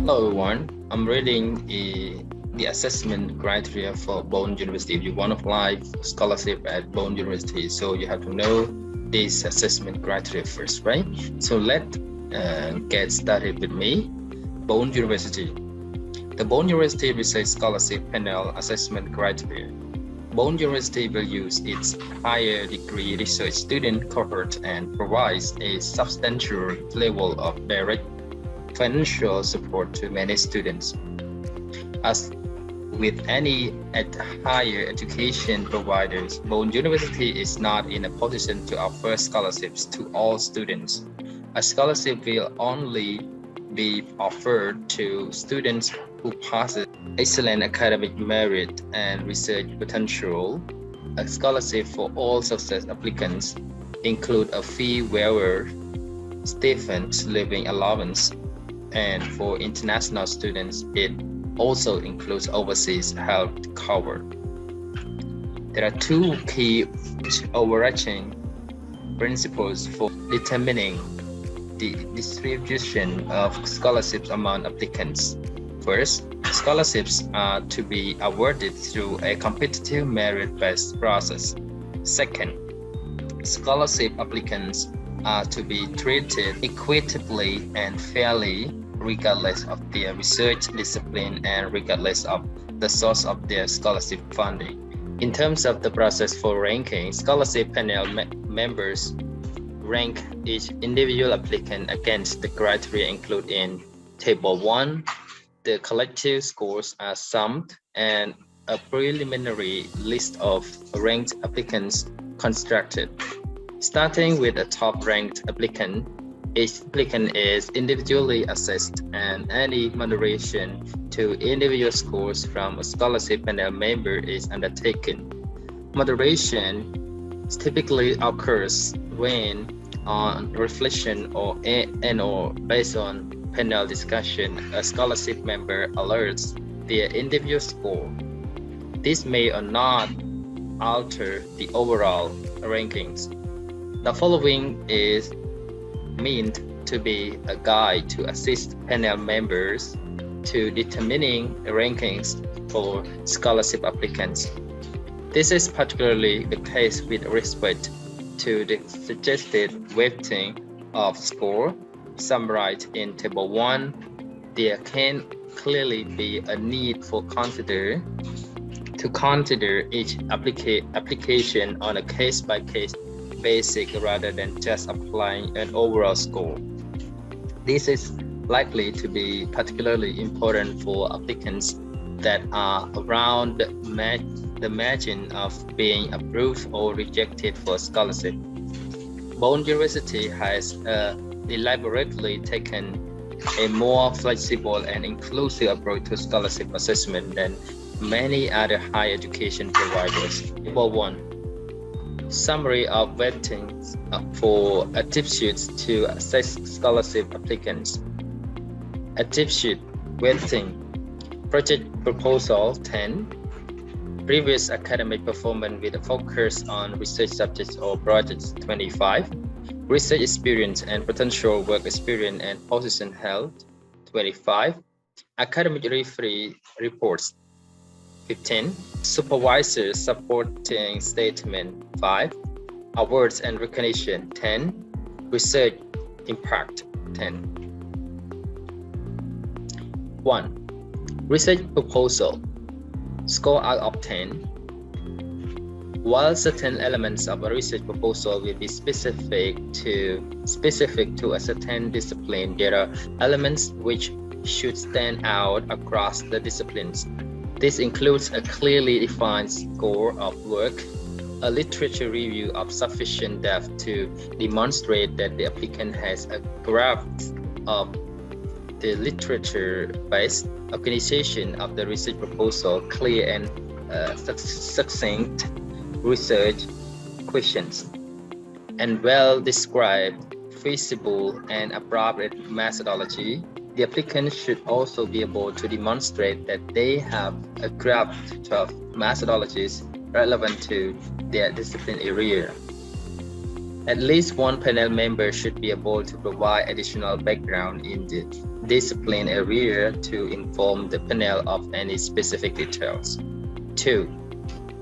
Hello everyone, I'm reading the assessment criteria for Bond University. If you want to apply for scholarship at Bond University, so you have to know this assessment criteria first, right? So let's get started with me. Bond University. The Bond University Research Scholarship Panel Assessment Criteria. Bond University will use its higher degree research student cohort and provides a substantial level of direct financial support to many students. As with any higher education providers, Bond University is not in a position to offer scholarships to all students. A scholarship will only be offered to students who possess excellent academic merit and research potential. A scholarship for all success applicants include a fee waiver, stipend, living allowance, and for international students, it also includes overseas health cover. There are two key overarching principles for determining the distribution of scholarships among applicants. First, scholarships are to be awarded through a competitive merit-based process. Second, scholarship applicants are to be treated equitably and fairly regardless of their research discipline and regardless of the source of their scholarship funding. In terms of the process for ranking, scholarship panel members rank each individual applicant against the criteria included in Table 1. The collective scores are summed and a preliminary list of ranked applicants constructed. Starting with a top-ranked applicant, each applicant is individually assessed and any moderation to individual scores from a scholarship panel member is undertaken. Moderation typically occurs when, on reflection or based on panel discussion, a scholarship member alerts their individual score. This may or not alter the overall rankings. The following is meant to be a guide to assist panel members to determining rankings for scholarship applicants. This is particularly the case with respect to the suggested weighting of score summarized in Table 1. There can clearly be a need for consider each application on a case-by-case basis rather than just applying an overall score. This is likely to be particularly important for applicants that are around the margin of being approved or rejected for scholarship. Bond University has deliberately taken a more flexible and inclusive approach to scholarship assessment than many other higher education providers. Table 1. Summary of weightings for aptitudes to assess scholarship applicants. Aptitude weighting: project proposal 10, previous academic performance with a focus on research subjects or projects 25, research experience and potential work experience and position held 25, academic referee reports 15, supervisor supporting statement 5, awards and recognition 10, research impact 10. 1. Research proposal. Score out of 10. While certain elements of a research proposal will be specific to a certain discipline, there are elements which should stand out across the disciplines. This includes a clearly defined score of work, a literature review of sufficient depth to demonstrate that the applicant has a grasp of the literature-based organization of the research proposal, clear and succinct research questions, and well-described, feasible, and appropriate methodology. The applicant should also be able to demonstrate that they have a grasp of methodologies relevant to their discipline area. At least one panel member should be able to provide additional background in the discipline area to inform the panel of any specific details. 2.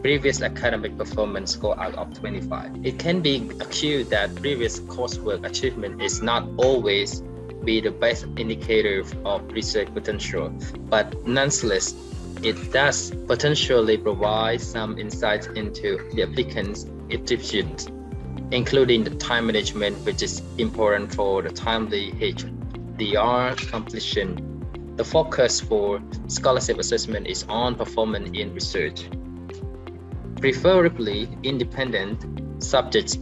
Previous academic performance score out of 25. It can be accused that previous coursework achievement is not always be the best indicator of research potential, but nonetheless, it does potentially provide some insights into the applicant's aptitudes, including the time management, which is important for the timely HDR completion. The focus for scholarship assessment is on performance in research. Preferably independent subjects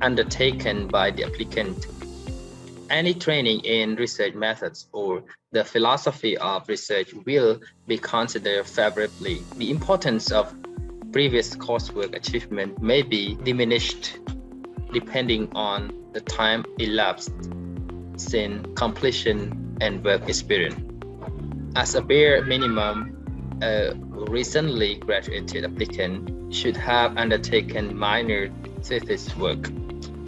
undertaken by the applicant. Any training in research methods or the philosophy of research will be considered favorably. The importance of previous coursework achievement may be diminished depending on the time elapsed since completion and work experience. As a bare minimum, a recently graduated applicant should have undertaken minor thesis work,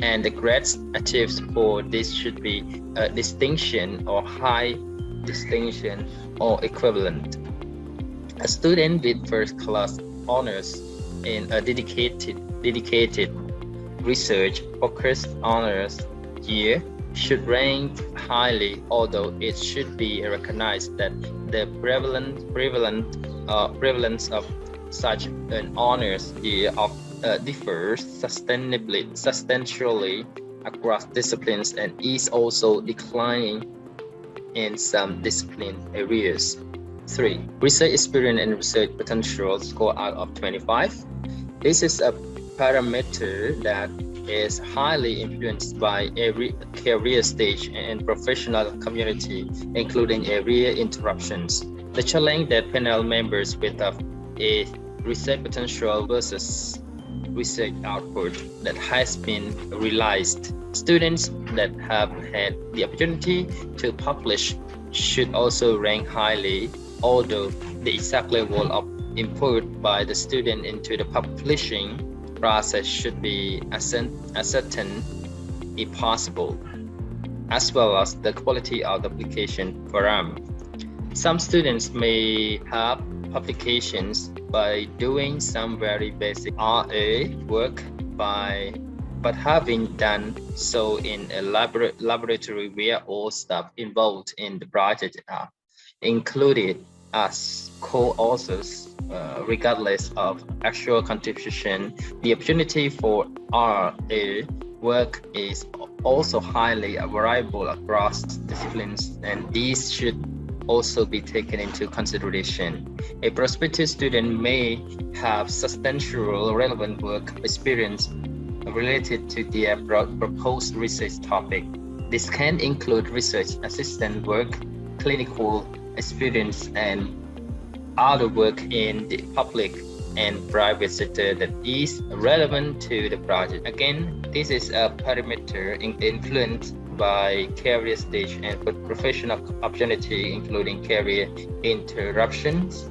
and the grades achieved for this should be a distinction or high distinction or equivalent. A student with first-class honors in a dedicated research-focused honors year should rank highly, although it should be recognized that the prevalence of such an honors year differs substantially across disciplines and is also declining in some discipline areas. 3. Research experience and research potential score out of 25. This is a parameter that is highly influenced by every career stage and professional community, including area interruptions. The challenge that panel members with a research potential versus research output that has been realized. Students that have had the opportunity to publish should also rank highly, although the exact level of input by the student into the publishing process should be ascertained if possible, as well as the quality of the application forum. Some students may have publications by doing some very basic RA work but having done so in a laboratory where all staff involved in the project are included as co-authors, regardless of actual contribution. The opportunity for RA work is also highly variable across disciplines, and these should also be taken into consideration. A prospective student may have substantial relevant work experience related to their proposed research topic. This can include research assistant work, clinical experience, and other work in the public and private sector that is relevant to the project. Again, this is a parameter influenced by career stage and professional opportunity, including career interruptions.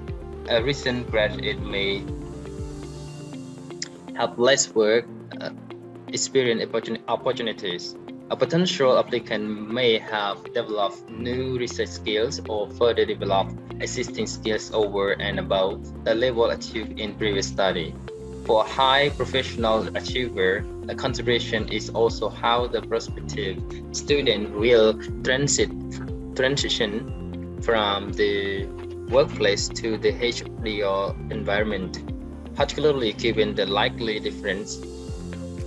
A recent graduate may have less work experience opportunities. A potential applicant may have developed new research skills or further develop existing skills over and above the level achieved in previous study. For a high professional achiever, a consideration is also how the prospective student will transition from the workplace to the HDR environment, particularly given the likely difference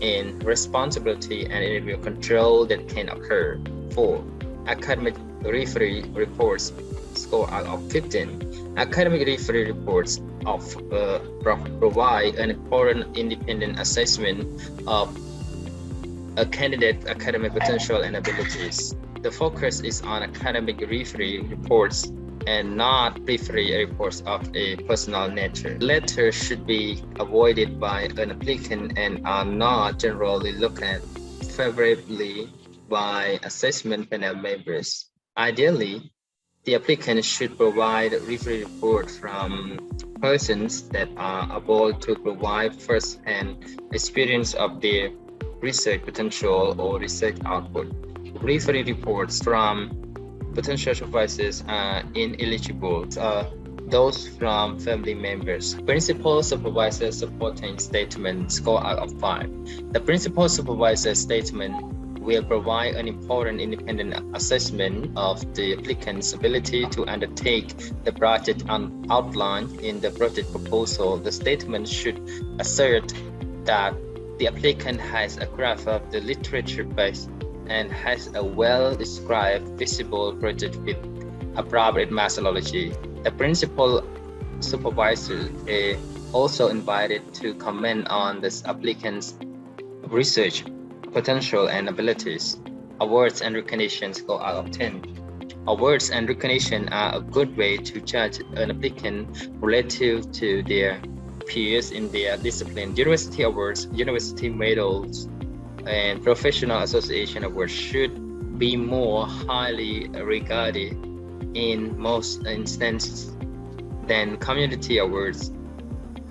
in responsibility and interview control that can occur. 4. Academic referee reports score out of 15. Academic referee reports provide an important independent assessment of a candidate's academic potential and abilities. The focus is on academic referee reports and not referee reports of a personal nature. Latter should be avoided by an applicant and are not generally looked at favorably by assessment panel members. Ideally, the applicant should provide a referee report from persons that are able to provide first-hand experience of their research potential or research output. Referee reports from potential supervisors are ineligible. Those from family members. Principal supervisor supporting statement score out of 5. The principal supervisor statement will provide an important independent assessment of the applicant's ability to undertake the project outlined in the project proposal. The statement should assert that the applicant has a grasp of the literature base and has a well-described feasible project with appropriate methodology. The principal supervisor is also invited to comment on this applicant's research potential and abilities. Awards and recognitions go out of 10. Awards and recognition are a good way to judge an applicant relative to their peers in their discipline. University awards, university medals, and professional association awards should be more highly regarded in most instances than community awards.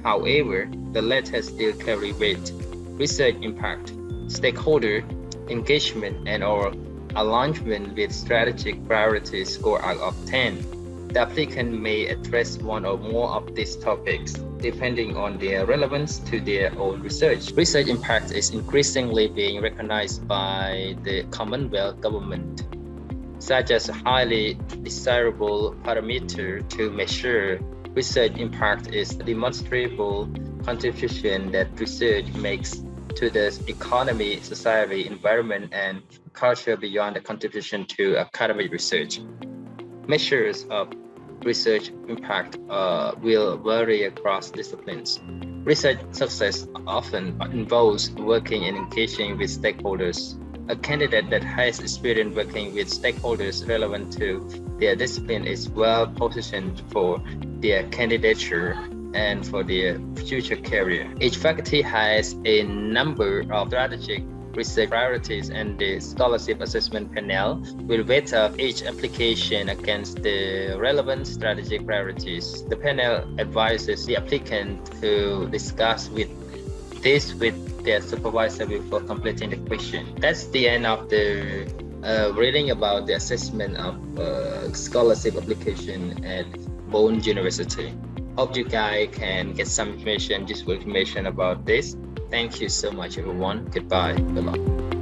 However, the latter still carry weight. Research impact, stakeholder engagement, and or alignment with strategic priorities score out of 10. The applicant may address one or more of these topics depending on their relevance to their own research. Research impact is increasingly being recognized by the Commonwealth government, such as a highly desirable parameter to measure research impact is the demonstrable contribution that research makes to the economy, society, environment, and culture beyond the contribution to academic research. Measures of research impact will vary across disciplines. Research success often involves working and engaging with stakeholders. A candidate that has experience working with stakeholders relevant to their discipline is well positioned for their candidature and for their future career. Each faculty has a number of strategic research priorities, and the scholarship assessment panel will weight up each application against the relevant strategic priorities. The panel advises the applicant to discuss with their supervisor before completing the question. That's the end of the reading about the assessment of scholarship application at Bond University. Hope you guys can get some information, useful information about this. Thank you so much, everyone. Goodbye. Good luck.